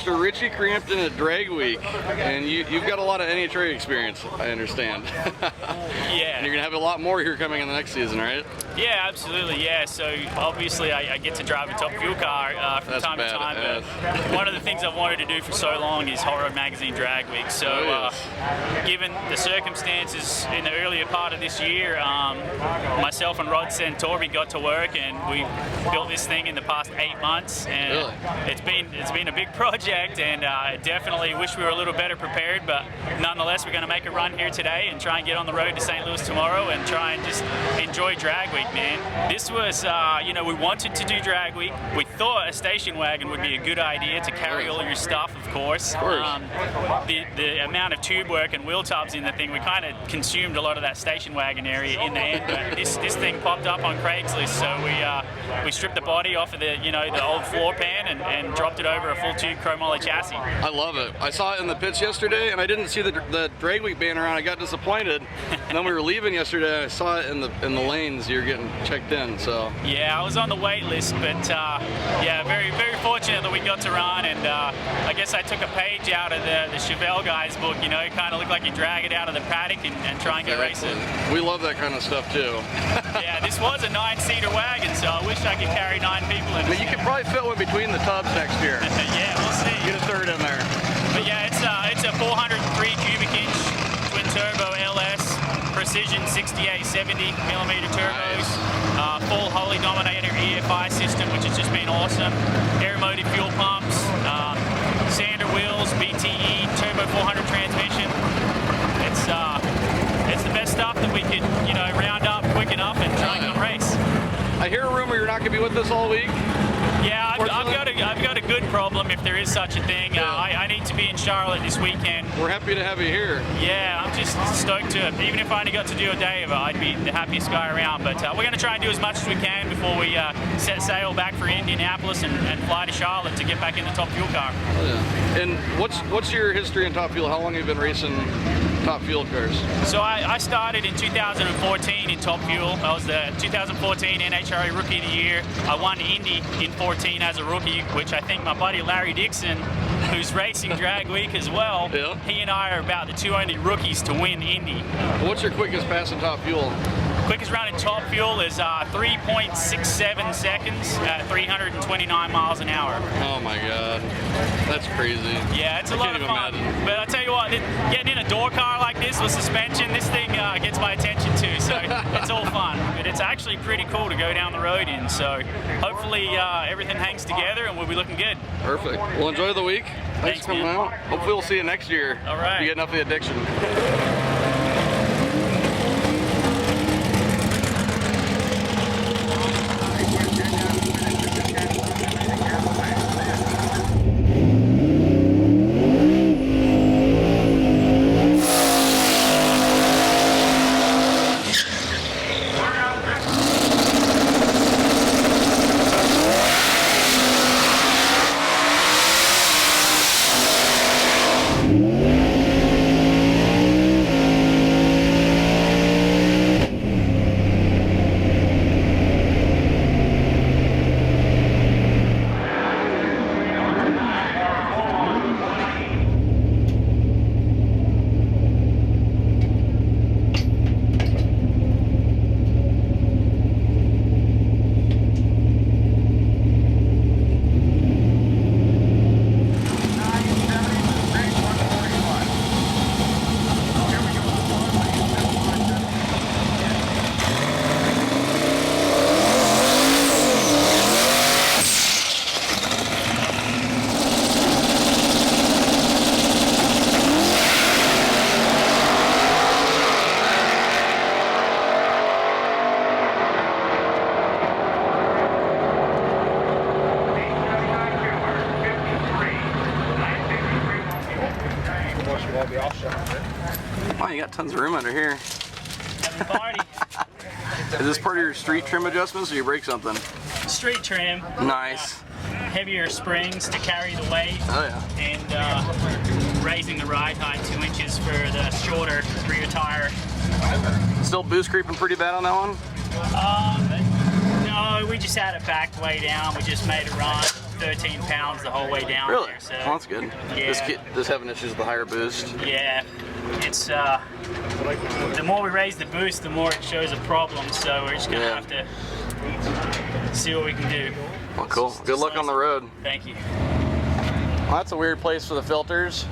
Mr. Richie Crampton at Drag Week, and you've got a lot of NHRA experience, I understand. Yeah. And you're gonna have a lot more here coming in the next season, right? Yeah, absolutely. Yeah. So obviously, I get to drive a top fuel car from time to time. But one of the things I've wanted to do for so long is Hot Rod Magazine Drag Week. So given the circumstances in the earlier part of this year, myself and Rod Santorbi got to work, and we built this thing in the past 8 months. And really? It's been a big project, and I definitely wish we were a little better prepared. But nonetheless, we're going to make a run here today and try and get on the road to St. Louis tomorrow and try and just enjoy Drag Week, man. This was, you know, we wanted to do Drag Week. We thought a station wagon would be a good idea to carry all your stuff, of course. The amount of tube work and wheel tubs in the thing, we kind of consumed a lot of that station wagon area in the end. But this thing popped up on Craigslist, so we stripped the body off of the old floor pan and dropped it over a full tube chrome-moly chassis. I love it. I saw it in the pits yesterday, and I didn't see the Drag Week banner on. I got disappointed. And then we were leaving yesterday, and I saw it in the lanes. You're getting checked in, so. Yeah, I was on the wait list, but yeah, very, very fortunate that we got to run. And I guess I took a page out of the Chevelle guy's book. You know, it kind of looked like you drag it out of the paddock and try and go race it. We love that kind of stuff too. Yeah, this was a 9-seater wagon, so I wish I could carry 9 people in. But you could probably fit one between the tubs next year. Yeah, we'll see. Get a third in there. But yeah, it's a 403 cubic inch twin turbo LS precision 68-70 millimeter turbos, nice. Full Holy Dominator EFI system, which has just been awesome. Aeromotive fuel pumps, sander wheels, BTE turbo 400 transmission. It's the best stuff that we could, you know, round up quick enough and try and come race. I hear a rumor you're not going to be with us all week. Yeah, I've got a good problem if there is such a thing. Yeah. I need to be in Charlotte this weekend. We're happy to have you here. Yeah, I'm just stoked to. Even if I only got to do a day of it, I'd be the happiest guy around. But we're going to try and do as much as we can before we set sail back for Indianapolis and fly to Charlotte to get back in the top fuel car. Yeah. And what's your history in top fuel? How long have you been racing top fuel cars? So I started in 2014 in top fuel. I was the 2014 NHRA Rookie of the Year. I won Indy in 14 as a rookie, which I think my buddy Larry Dixon, who's racing Drag Week as well, he and I are about the 2 only rookies to win Indy. What's your quickest pass in top fuel? Quickest run in top fuel is 3.67 seconds at 329 miles an hour. Oh my God, that's crazy. Yeah, it's a lot of fun. Imagine. But I tell you what, getting in a door car like this with suspension, this thing gets my attention too. So it's all fun. But it's actually pretty cool to go down the road in. So hopefully everything hangs together and we'll be looking good. Perfect. Well, enjoy the week. Thanks for coming out. Hopefully we'll see you next year. All right. You get enough of the addiction. Wow, you got tons of room under here. Having a party. Is this part of your street trim adjustments or you break something? Street trim. Nice. Heavier springs to carry the weight. Oh yeah. And raising the ride height 2 inches for the shorter rear tire. Still boost creeping pretty bad on that one? No, we just had it backed way down. We just made it run. 13 pounds the whole way down. Really? There, so, Oh, that's good. Yeah. This having issues with the higher boost. Yeah, it's the more we raise the boost, the more it shows a problem. So we're just gonna have to see what we can do. Well, cool. Good luck on the road. Thank you. Well, that's a weird place for the filters.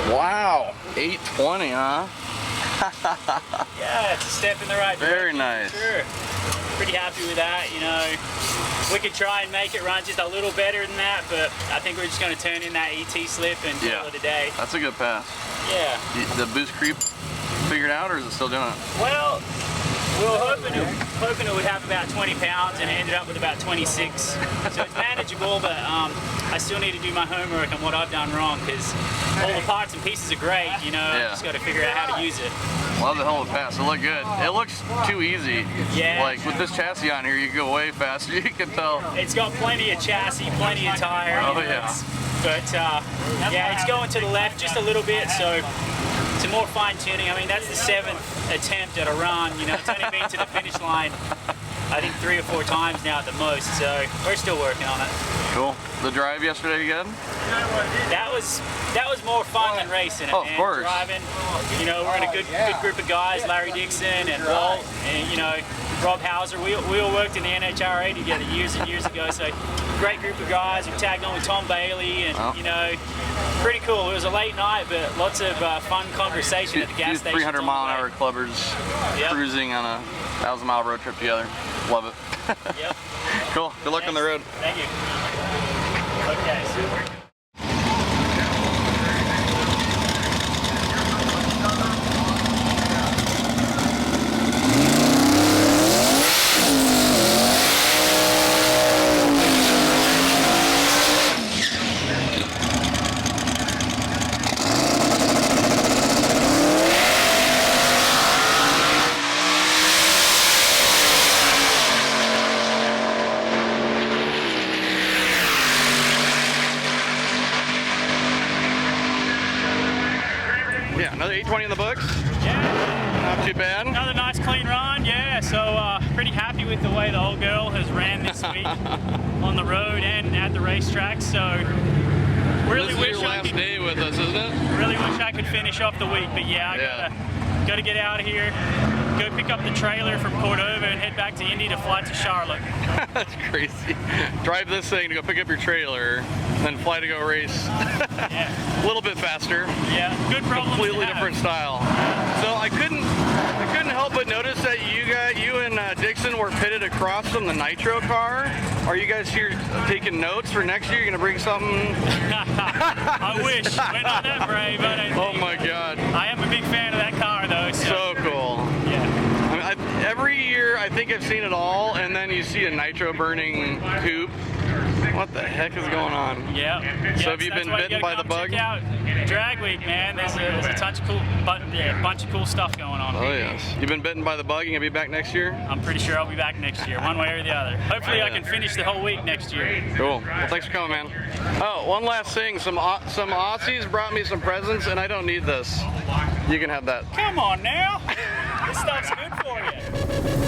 Wow, 820, huh? Yeah, it's a step in the right direction. Very nice. Sure. Pretty happy with that. You know, we could try and make it run just a little better than that, but I think we're just going to turn in that ET slip and call it a day. That's a good pass. Yeah. The boost creep figured out, or is it still doing it? Well, we were hoping it would have about 20 pounds, and it ended up with about 26. So it's manageable, but I still need to do my homework on what I've done wrong, because all the parts and pieces are great, you know, I just got to figure out how to use it. Love the hell of a pass. It looked good. It looks too easy. Yeah. Like with this chassis on here, you go way faster. You can tell. It's got plenty of chassis, plenty of tire. Oh, you know, yeah. But yeah, it's going to the left just a little bit, so some more fine tuning. I mean, that's the 7th attempt at a run. You know, it's only been to the finish line, I think 3 or 4 times now at the most. So we're still working on it. Cool. The drive yesterday again? That was more fun than racing. Oh, of course. Driving. You know, we're in a good group of guys. Larry Dixon and Walt, and you know, Rob Hauser. We all worked in the NHRA together years and years ago. So great group of guys. We tagged on with Tom Bailey, and you know, pretty cool. It was a late night, but lots of fun conversation at the gas station. 300-mile-an-hour clubbers cruising on a 1,000-mile road trip together. Love it. Yep. Cool. Good luck on the road. Thank you. Okay, super. Yeah, another 820 in the books. Yeah. Not too bad. Another nice clean run, yeah. So pretty happy with the way the old girl has ran this week on the road and at the racetrack. So really This is wish your last day with us, isn't it? Really wish I could finish off the week, but yeah, I gotta get out of here, go pick up the trailer from Cordova and head back to Indy to fly to Charlotte. That's crazy. Drive this thing to go pick up your trailer, then fly to go race. Yeah. A little bit faster. Yeah, good problem. Completely different style. So I couldn't help but notice that you and Dixon were pitted across from the Nitro car. Are you guys here taking notes for next year? You're gonna bring something? I wish. We're not that brave, I don't Oh think. my God. I am a big fan of that car though. So cool. Yeah. I mean, every year I think I've seen it all, and then you see a nitro burning coupe. What the heck is going on? Yeah. So have you been bitten by the bug? Check out Drag Week, man. There's a bunch of cool stuff going on. Oh yes. You've been bitten by the bug. You gonna be back next year? I'm pretty sure I'll be back next year, one way or the other. Hopefully I can finish the whole week next year. Cool. Well, thanks for coming, man. Oh, one last thing. Some Aussies brought me some presents, and I don't need this. You can have that. Come on now. This stuff's good for you.